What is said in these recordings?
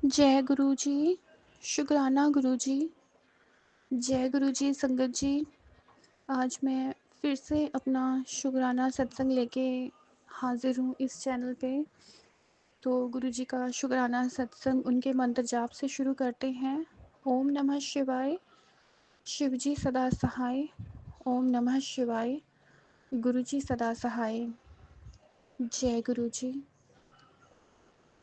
जय गुरु जी, शुकराना गुरु जी, जय गुरु जी, संगत जी। आज मैं फिर से अपना शुकराना सत्संग लेके हाजिर हूँ इस चैनल पे। तो गुरु जी का शुकराना सत्संग उनके मंत्र जाप से शुरू करते हैं। ओम नमः शिवाय, शिव जी सदा सहाय। ओम नमः शिवाय, गुरु जी सदा सहाय। जय गुरु जी।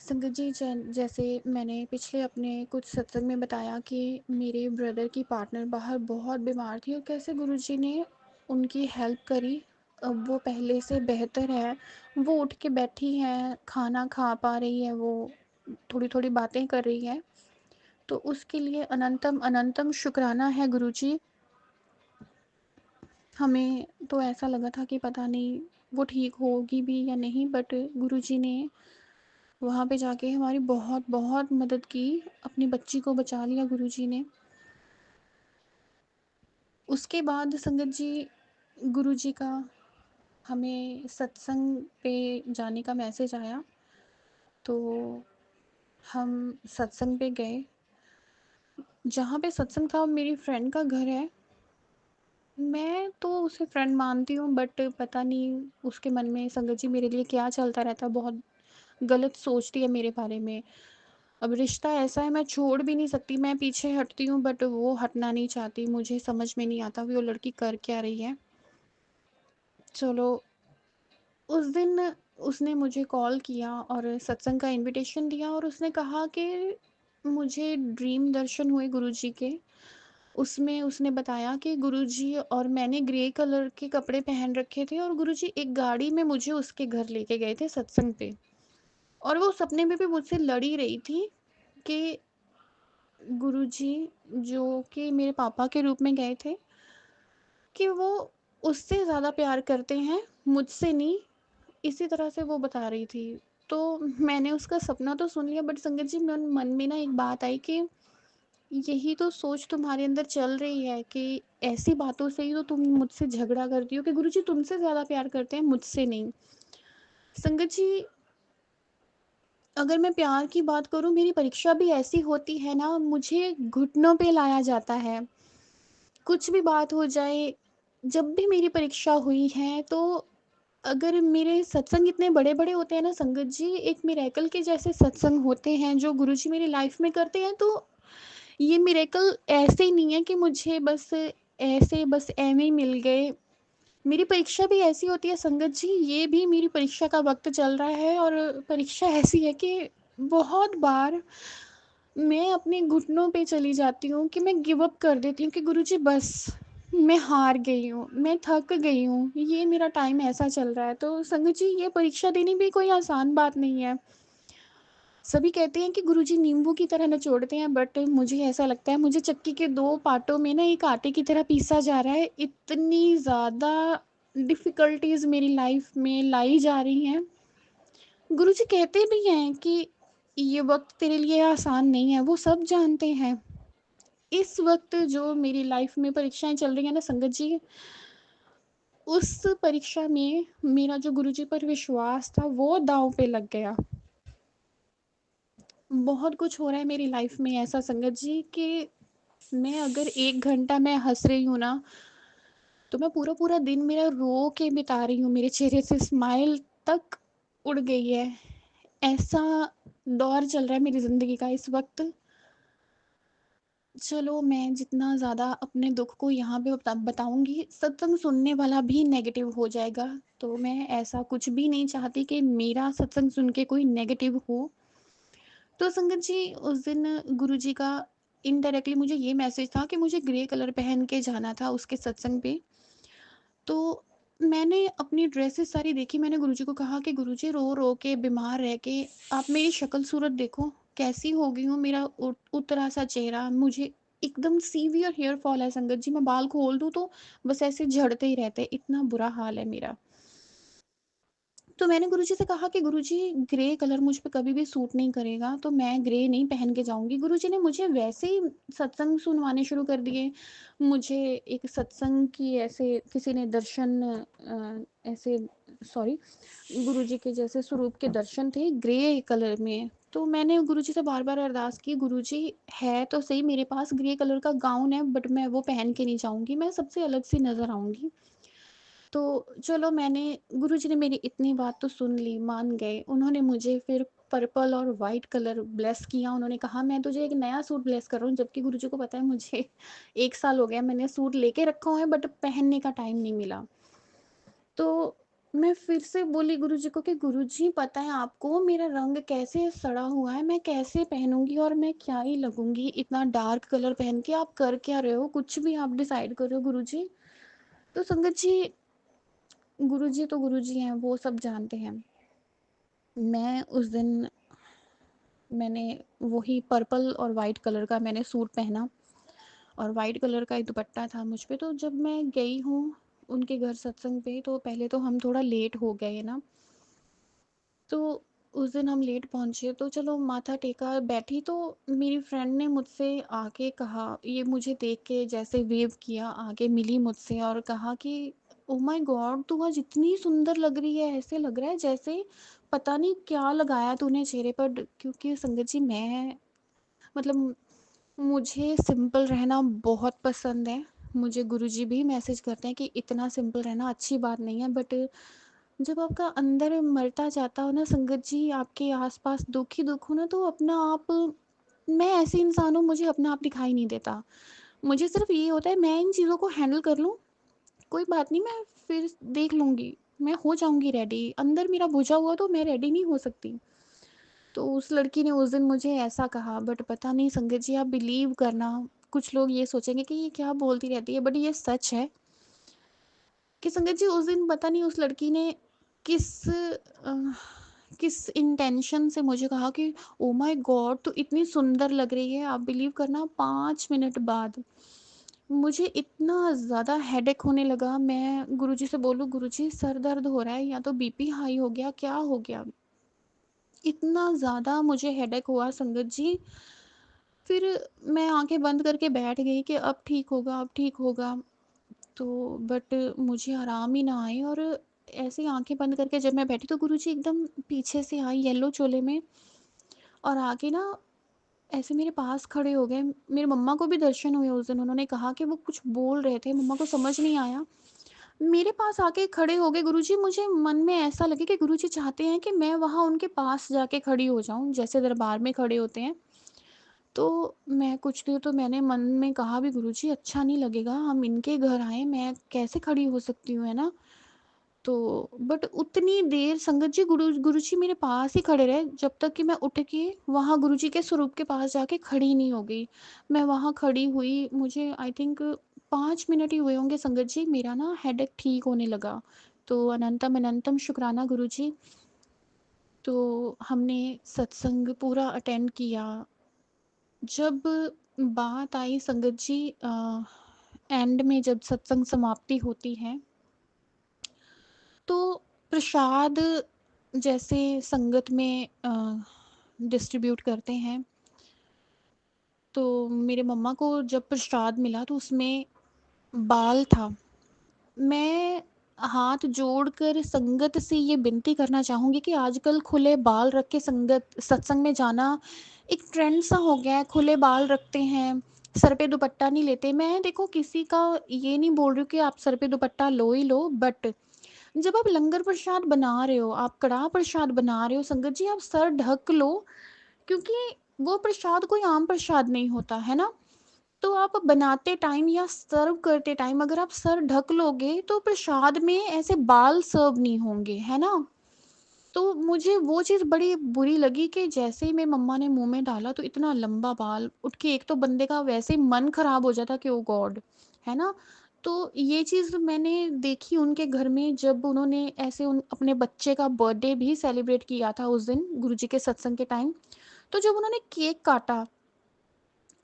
संगत जी, जैसे मैंने पिछले अपने कुछ सत्संग में बताया कि मेरे ब्रदर की पार्टनर बाहर बहुत बीमार थी और कैसे गुरुजी ने उनकी हेल्प करी। अब वो पहले से बेहतर है, वो उठ के बैठी है, खाना खा पा रही है, वो थोड़ी थोड़ी बातें कर रही है। तो उसके लिए अनंतम अनंतम शुक्राना है गुरुजी। हमें तो ऐसा लगा था कि पता नहीं वो ठीक होगी भी या नहीं, बट गुरुजी ने वहाँ पे जाके हमारी बहुत बहुत मदद की, अपनी बच्ची को बचा लिया गुरुजी ने। उसके बाद संगत जी, गुरुजी का हमें सत्संग पे जाने का मैसेज आया, तो हम सत्संग पे गए। जहाँ पे सत्संग था मेरी फ्रेंड का घर है। मैं तो उसे फ्रेंड मानती हूँ, बट पता नहीं उसके मन में संगत जी मेरे लिए क्या चलता रहता है, बहुत गलत सोचती है मेरे बारे में। अब रिश्ता ऐसा है, मैं छोड़ भी नहीं सकती, मैं पीछे हटती हूँ बट वो हटना नहीं चाहती। मुझे समझ में नहीं आता वो लड़की कर क्या रही है। चलो, उस दिन उसने मुझे कॉल किया और सत्संग का इनविटेशन दिया और उसने कहा कि मुझे ड्रीम दर्शन हुए गुरुजी के। उसमें उसने बताया कि गुरुजी और मैंने ग्रे कलर के कपड़े पहन रखे थे और गुरुजी एक गाड़ी में मुझे उसके घर लेके गए थे सत्संग पे। और वो सपने में भी मुझसे लड़ी रही थी कि गुरुजी, जो कि मेरे पापा के रूप में गए थे, कि वो उससे ज़्यादा प्यार करते हैं, मुझसे नहीं। इसी तरह से वो बता रही थी। तो मैंने उसका सपना तो सुन लिया, बट संगत जी मन मन में ना एक बात आई कि यही तो सोच तुम्हारे अंदर चल रही है कि ऐसी बातों से ही तो तुम मुझसे झगड़ा करती हो कि गुरुजी तुमसे ज़्यादा प्यार करते हैं, मुझसे नहीं। संगत जी, अगर मैं प्यार की बात करूं, मेरी परीक्षा भी ऐसी होती है ना, मुझे घुटनों पे लाया जाता है। कुछ भी बात हो जाए, जब भी मेरी परीक्षा हुई है, तो अगर मेरे सत्संग इतने बड़े-बड़े होते हैं ना संगत जी, एक मिरेकल के जैसे सत्संग होते हैं जो गुरुजी मेरी लाइफ में करते हैं, तो ये मिरेकल ऐसे ही नहीं है कि मुझे बस ऐसे बस ऐवे ही मिल गए। मेरी परीक्षा भी ऐसी होती है संगत जी, ये भी मेरी परीक्षा का वक़्त चल रहा है और परीक्षा ऐसी है कि बहुत बार मैं अपने घुटनों पे चली जाती हूँ कि मैं गिव अप कर देती हूँ कि गुरुजी बस, मैं हार गई हूँ, मैं थक गई हूँ, ये मेरा टाइम ऐसा चल रहा है। तो संगत जी, ये परीक्षा देनी भी कोई आसान बात नहीं है। सभी कहते हैं कि गुरुजी नींबू की तरह निचोड़ते हैं, बट मुझे ऐसा लगता है मुझे चक्की के 2 पार्टों में ना एक आटे की तरह पीसा जा रहा है। इतनी ज़्यादा डिफ़िकल्टीज़ मेरी लाइफ़ में लाई जा रही हैं। गुरुजी कहते भी हैं कि ये वक़्त तेरे लिए आसान नहीं है, वो सब जानते हैं। इस वक़्त जो मेरी लाइफ़ में परीक्षाएँ चल रही हैं ना संगत जी, उस परीक्षा में मेरा जो गुरुजी पर विश्वास था वो दाँव पे लग गया। बहुत कुछ हो रहा है मेरी लाइफ़ में ऐसा संगत जी कि मैं अगर 1 घंटा मैं हँस रही हूँ ना, तो मैं पूरा-पूरा दिन मेरा रो के बिता रही हूँ, मेरे चेहरे से स्माइल तक उड़ गई है। ऐसा दौर चल रहा है मेरी ज़िंदगी का इस वक़्त। चलो, मैं जितना ज़्यादा अपने दुःख को यहाँ पे बताऊँगी, सत्संग सुनने वाला भी नेगेटिव हो जाएगा। तो मैं ऐसा कुछ भी नहीं चाहती कि मेरा सत्संग सुन के कोई नेगेटिव हो। तो संगत जी, उस दिन गुरुजी का इनडायरेक्टली मुझे ये मैसेज था कि मुझे ग्रे कलर पहन के जाना था उसके सत्संग पे। तो मैंने अपनी ड्रेसेस सारी देखी, मैंने गुरुजी को कहा कि गुरुजी, रो-रो के, बीमार रह के आप मेरी शक्ल-सूरत देखो, कैसी हो गई हूँ, मेरा उतरा-सा चेहरा, मुझे एकदम सीवियर हेयर फॉल है संगत जी, मैं बाल खोल दूँ तो बस ऐसे झड़ते ही रहते हैं, इतना बुरा हाल है मेरा। तो मैंने गुरुजी से कहा कि गुरुजी, ग्रे कलर मुझ पे कभी भी सूट नहीं करेगा, तो मैं ग्रे नहीं पहन के जाऊँगी। गुरुजी ने मुझे वैसे ही सत्संग सुनवाने शुरू कर दिए। मुझे एक सत्संग की ऐसे किसी ने दर्शन ऐसे, सॉरी, गुरुजी के जैसे स्वरूप के दर्शन थे ग्रे कलर में। तो मैंने गुरुजी से बार-बार अरदास की, गुरुजी है तो सही मेरे पास ग्रे कलर का गाउन है, बट मैं वो पहन के नहीं जाऊँगी, मैं सबसे अलग सी नज़र आऊँगी। तो चलो मैंने गुरुजी ने मेरी इतनी बात तो सुन ली, मान गए। उन्होंने मुझे फिर पर्पल और व्हाइट कलर ब्लेस किया। उन्होंने कहा मैं तुझे एक नया सूट ब्लेस कर रहा हूँ, जबकि गुरुजी को पता है मुझे 1 साल हो गया मैंने सूट लेके रखा हुआ है, बट पहनने का टाइम नहीं मिला। तो मैं फिर से बोली गुरुजी को कि गुरुजी पता है आपको मेरा रंग कैसे सड़ा हुआ है, मैं कैसे पहनूँगी और मैं क्या ही लगूँगी इतना डार्क कलर पहन के, आप कर क्या रहे हो? कुछ भी आप डिसाइड करो गुरुजी। तो संगत जी, गुरुजी तो गुरुजी हैं, वो सब जानते हैं। मैं उस दिन मैंने वही पर्पल और व्हाइट कलर का मैंने सूट पहना और व्हाइट कलर का ही दुपट्टा था मुझ पे। तो जब मैं गई हूँ उनके घर सत्संग पे, तो पहले तो हम थोड़ा लेट हो गए ना, तो उस दिन हम लेट पहुँचे, तो चलो माथा टेका बैठी, तो मेरी फ्रेंड ने मुझसे आके कहा, ये मुझे देख के जैसे वेव किया, आके मिली मुझसे और कहा कि ओह माय गॉड! तू आज इतनी सुंदर लग रही है, ऐसे लग रहा है जैसे पता नहीं क्या लगाया तूने चेहरे पर। क्योंकि संगत जी मैं मतलब मुझे सिंपल रहना बहुत पसंद है। मुझे गुरुजी भी मैसेज करते हैं कि इतना सिंपल रहना अच्छी बात नहीं है, बट जब आपका अंदर मरता जाता हो ना संगत जी, आपके आसपास दुख ही दुख हो ना, तो अपना आप, मैं ऐसी इंसान हूँ मुझे अपना आप दिखाई नहीं देता। मुझे सिर्फ ये होता है मैं इन चीज़ों को हैंडल कर लूँ, कोई बात नहीं, मैं फिर देख लूँगी, मैं हो जाऊँगी रेडी। अंदर मेरा बुझा हुआ तो मैं रेडी नहीं हो सकती। तो उस लड़की ने उस दिन मुझे ऐसा कहा, बट पता नहीं संगत जी आप बिलीव करना, कुछ लोग ये सोचेंगे कि ये क्या बोलती रहती है, बट ये सच है कि संगत जी उस दिन पता नहीं उस लड़की ने किस इंटेंशन से मुझे कहा कि ओ माय गॉड तू इतनी सुंदर लग रही है। आप बिलीव करना 5 मिनट बाद मुझे इतना ज़्यादा हेडेक होने लगा। मैं गुरुजी से बोलूँ गुरुजी सर दर्द हो रहा है या तो बीपी हाई हो गया, क्या हो गया? इतना ज़्यादा मुझे हेडेक हुआ संगत जी। फिर मैं आँखें बंद करके बैठ गई कि अब ठीक होगा, अब ठीक होगा। तो बट मुझे आराम ही ना आए, और ऐसे ही आँखें बंद करके जब मैं बैठी तो गुरुजी एकदम पीछे से आए येलो चोले में और आके ना ऐसे मेरे पास खड़े हो गए। मेरी मम्मा को भी दर्शन हुए उस दिन। उन्होंने कहा कि वो कुछ बोल रहे थे, मम्मा को समझ नहीं आया। मेरे पास आके खड़े हो गए गुरुजी। मुझे मन में ऐसा लगे कि गुरुजी चाहते हैं कि मैं वहाँ उनके पास जाके खड़ी हो जाऊँ, जैसे दरबार में खड़े होते हैं। तो मैं कुछ देर तो मैंने मन में कहा भी गुरुजी अच्छा नहीं लगेगा, हम इनके घर आए, मैं कैसे खड़ी हो सकती हूँ, है ना? तो बट उतनी देर संगत जी गुरुजी मेरे पास ही खड़े रहे जब तक कि मैं उठ के वहाँ गुरुजी के स्वरूप के पास जाके खड़ी नहीं हो गई। मैं वहाँ खड़ी हुई, मुझे आई थिंक 5 मिनट ही हुए होंगे संगत जी, मेरा ना हेडेक ठीक होने लगा। तो अनंतम अनंतम शुक्राना गुरुजी। तो हमने सत्संग पूरा अटेंड किया। जब बात आई संगत जी एंड में जब सत्संग समाप्ति होती है, तो प्रसाद जैसे संगत में डिस्ट्रीब्यूट करते हैं, तो मेरे मम्मा को जब प्रसाद मिला तो उसमें बाल था। मैं हाथ जोड़कर संगत से ये विनती करना चाहूँगी कि आजकल खुले बाल रख के संगत सत्संग में जाना एक ट्रेंड सा हो गया है। खुले बाल रखते हैं, सर पे दुपट्टा नहीं लेते। मैं देखो किसी का ये नहीं बोल रही हूँ कि आप सर पे दुपट्टा लो ही लो, बट जब आप लंगर प्रसाद बना रहे हो, आप कड़ाह प्रसाद बना रहे हो संगत जी, आप सर ढक लो, क्योंकि वो प्रसाद कोई आम प्रसाद नहीं होता, है ना? तो आप बनाते टाइम या सर्व करते टाइम अगर आप सर ढक लोगे तो प्रसाद में ऐसे बाल सर्व नहीं होंगे, है ना? तो मुझे वो चीज़ बड़ी बुरी लगी कि जैसे ही मेरी मम्मा ने मुँह में डाला तो इतना लंबा बाल उठ के, एक तो बंदे का वैसे ही मन खराब हो जाता कि ओह गॉड! है ना? तो ये चीज़ मैंने देखी उनके घर में जब उन्होंने ऐसे उन अपने बच्चे का बर्थडे भी सेलिब्रेट किया था उस दिन गुरुजी के सत्संग के टाइम। तो जब उन्होंने केक काटा,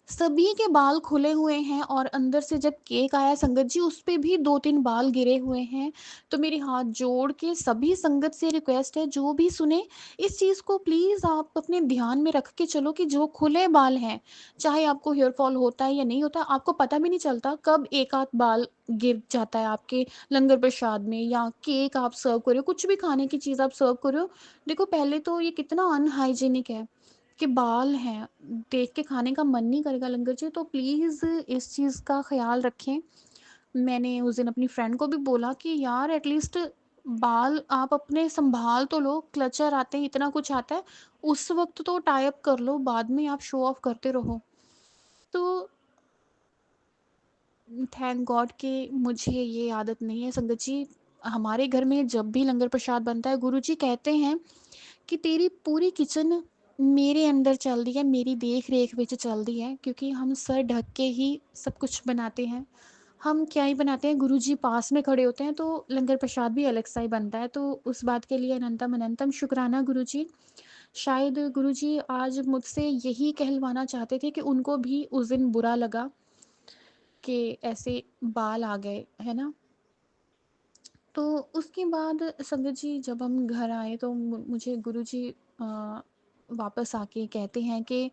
सभी के बाल खुले हुए हैं और अंदर से जब केक आया संगत जी उस पे भी 2-3 बाल गिरे हुए हैं। तो मेरे हाथ जोड़ के सभी संगत से रिक्वेस्ट है, जो भी सुने इस चीज़ को प्लीज़ आप अपने ध्यान में रख के चलो कि जो खुले बाल हैं, चाहे आपको हेयर फॉल होता है या नहीं होता, आपको पता भी नहीं चलता कब एक आध बाल गिर जाता है आपके लंगर प्रसाद में, या केक आप सर्व कर रहे हो, कुछ भी खाने की चीज़ आप सर्व कर रहे हो। देखो पहले तो ये कितना अनहाइजीनिक है। कि बाल हैं, देख के खाने का मन नहीं करेगा लंगर जी, तो प्लीज़ इस चीज़ का ख़्याल रखें। मैंने उस दिन अपनी फ्रेंड को भी बोला कि यार एटलीस्ट बाल आप अपने सँभाल तो लो, क्लचर आते हैं, इतना कुछ आता है, उस वक़्त तो टाई अप कर लो, बाद में आप शो ऑफ करते रहो। तो थैंक गॉड कि मुझे ये आदत नहीं है संगत जी। हमारे घर में जब भी लंगर प्रसाद बनता है, गुरुजी कहते हैं कि तेरी पूरी किचन मेरे अंडर चलदी है, मेरी देख-रेख विच चलदी है, क्योंकि हम सर ढक के ही सब कुछ बनाते हैं। हम क्या ही बनाते हैं, गुरुजी पास में खड़े होते हैं, तो लंगर प्रसाद भी अलग सा ही बनता है। तो उस बात के लिए अनंतम अनंतम शुक्राना गुरुजी। शायद गुरुजी आज मुझसे यही कहलवाना चाहते थे कि उनको भी उस दिन बुरा लगा कि ऐसे बाल आ गए, है ना? तो उसके बाद संगत जी जब हम घर आए तो मुझे गुरुजी वापस आके कहते हैं कि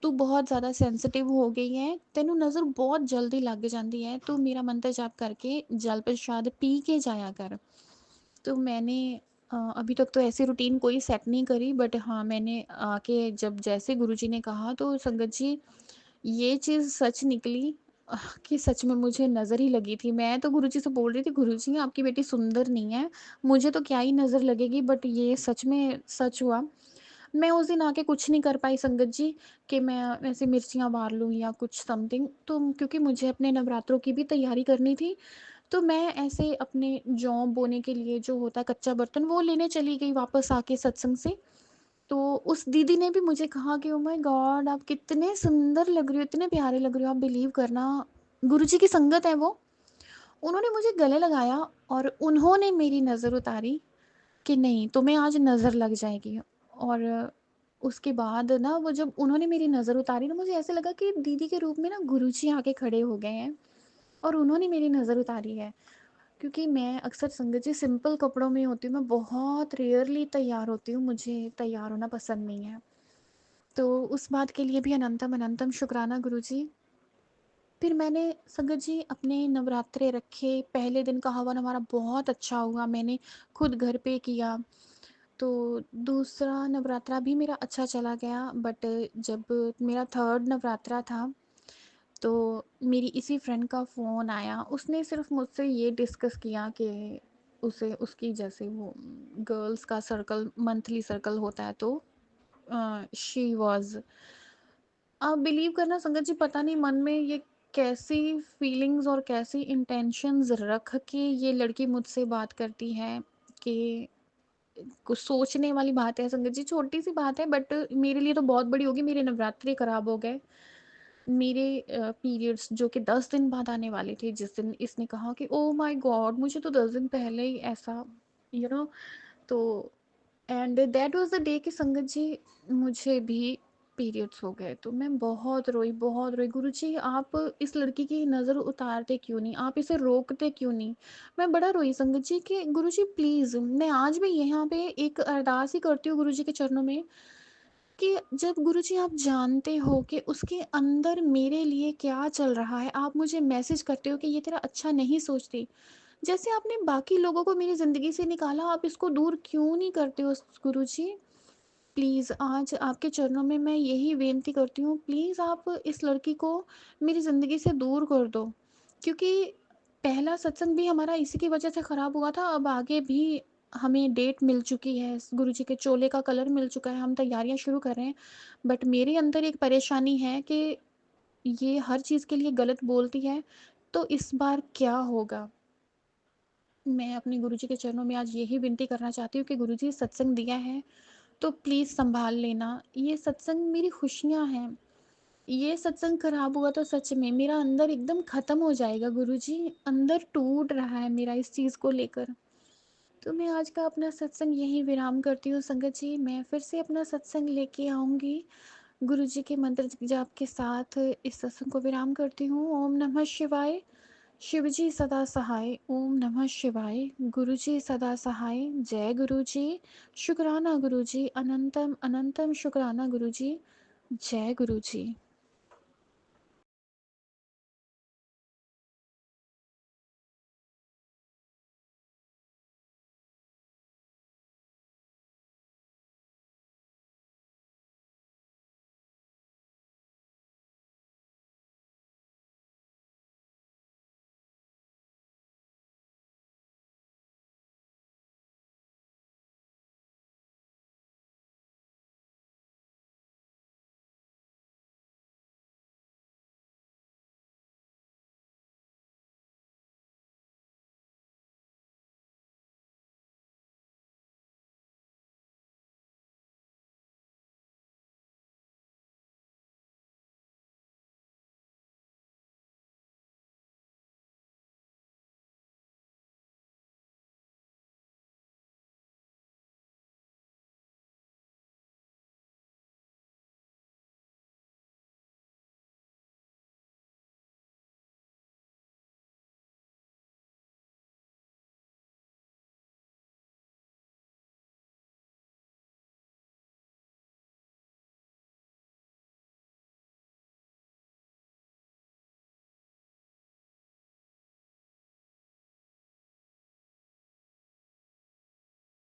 तू बहुत ज़्यादा सेंसिटिव हो गई है, तेनू नज़र बहुत जल्दी लग जाती है, तू मेरा मंत्र जाप करके जल प्रसाद पी के जाया कर। तो मैंने अभी तक तो ऐसी रूटीन कोई सेट नहीं करी, बट हाँ मैंने आके जब जैसे गुरुजी ने कहा तो संगत जी ये चीज़ सच निकली, कि सच में मुझे नज़र ही लगी थी। मैं तो गुरुजी से बोल रही थी, गुरुजी आपकी बेटी सुंदर नहीं है, मुझे तो क्या ही नज़र लगेगी, बट ये सच में सच हुआ। मैं उस दिन आके कुछ नहीं कर पाई संगत जी कि मैं ऐसे मिर्चियाँ बार लूँ या कुछ समथिंग, तो क्योंकि मुझे अपने नवरात्रों की भी तैयारी करनी थी, तो मैं ऐसे अपने जौ बोने के लिए जो होता है कच्चा बर्तन वो लेने चली गई वापस आके सत्संग से। तो उस दीदी ने भी मुझे कहा कि ओह माय गॉड आप कितने सुंदर लग रही हो, इतने प्यारे लग रहे हो, आप बिलीव करना गुरुजी की संगत है वो। उन्होंने मुझे गले लगाया और उन्होंने मेरी नज़र उतारी कि नहीं तुम्हें आज नज़र लग जाएगी। और उसके बाद ना वो जब उन्होंने मेरी नज़र उतारी ना, मुझे ऐसे लगा कि दीदी के रूप में ना गुरुजी आके खड़े हो गए हैं और उन्होंने मेरी नज़र उतारी है। क्योंकि मैं अक्सर संगत जी सिंपल कपड़ों में होती हूँ, मैं बहुत रेयरली तैयार होती हूँ, मुझे तैयार होना पसंद नहीं है। तो उस बात के लिए भी अनंतम अनंतम शुक्राना गुरुजी। फिर मैंने संगत जी अपने नवरात्रे रखे, पहले दिन का हवन हमारा बहुत अच्छा हुआ, मैंने खुद घर पे किया। तो दूसरा नवरात्रा भी मेरा अच्छा चला गया, बट जब मेरा थर्ड नवरात्रा था तो मेरी इसी फ्रेंड का फ़ोन आया। उसने सिर्फ़ मुझसे ये डिस्कस किया कि उसे उसकी जैसे वो गर्ल्स का सर्कल मंथली सर्कल होता है, तो शी वाज़, आप बिलीव करना संगत जी पता नहीं मन में ये कैसी फीलिंग्स और कैसी इंटेंशंस रख के ये लड़की मुझसे बात करती है कि कुछ सोचने वाली बात है संगत जी, छोटी सी बात है बट मेरे लिए तो बहुत बड़ी होगी। मेरे नवरात्रि खराब हो गए, मेरे पीरियड्स जो कि 10 दिन बाद आने वाले थे, जिस दिन इसने कहा कि ओह माय गॉड मुझे तो 10 दिन पहले ही ऐसा यू you नो know, तो and that was the day कि संगत जी मुझे भी पीरियड्स हो गए। तो मैं बहुत रोई, गुरुजी आप इस लड़की की नज़र उतारते क्यों नहीं, आप इसे रोकते क्यों नहीं। मैं बड़ा रोई संगत जी कि गुरुजी प्लीज़, मैं आज भी यहाँ पे एक अरदास ही करती हूँ गुरुजी के चरणों में कि जब गुरुजी आप जानते हो कि उसके अंदर मेरे लिए क्या चल रहा है, आप मुझे मैसेज करते हो कि ये तेरा अच्छा नहीं सोचती। जैसे आपने बाकी लोगों को मेरी ज़िंदगी से निकाला, आप इसको दूर क्यों नहीं करते हो गुरुजी? प्लीज़ आज आपके चरणों में मैं यही विनती करती हूँ, प्लीज़ आप इस लड़की को मेरी ज़िंदगी से दूर कर दो। क्योंकि पहला सत्संग भी हमारा इसी की वजह से ख़राब हुआ था, अब आगे भी हमें डेट मिल चुकी है, गुरुजी के चोले का कलर मिल चुका है, हम तैयारियां शुरू कर रहे हैं। बट मेरे अंदर एक परेशानी है कि ये हर चीज़ के लिए गलत बोलती है, तो इस बार क्या होगा। मैं अपने गुरुजी के चरणों में आज यही विनती करना चाहती हूँ कि गुरुजी सत्संग दिया है तो प्लीज़ सँभाल लेना। ये सत्संग मेरी खुशियाँ हैं। ये सत्संग खराब हुआ तो सच में मेरा अंदर एकदम ख़त्म हो जाएगा गुरुजी, अंदर टूट रहा है मेरा इस चीज़ को लेकर। तो मैं आज का अपना सत्संग यहीं विराम करती हूँ संगत जी। मैं फिर से अपना सत्संग लेके आऊँगी। गुरुजी के मंत्र जाप के साथ इस सत्संग को विराम करती हूँ। ओम नमः शिवाय। शिवजी सदा सहाय। ओम नमः शिवाय। गुरुजी सदा सहाय। जय गुरुजी। शुक्राना गुरुजी। अनंतम अनंतम शुक्राना गुरुजी। जय गुरुजी।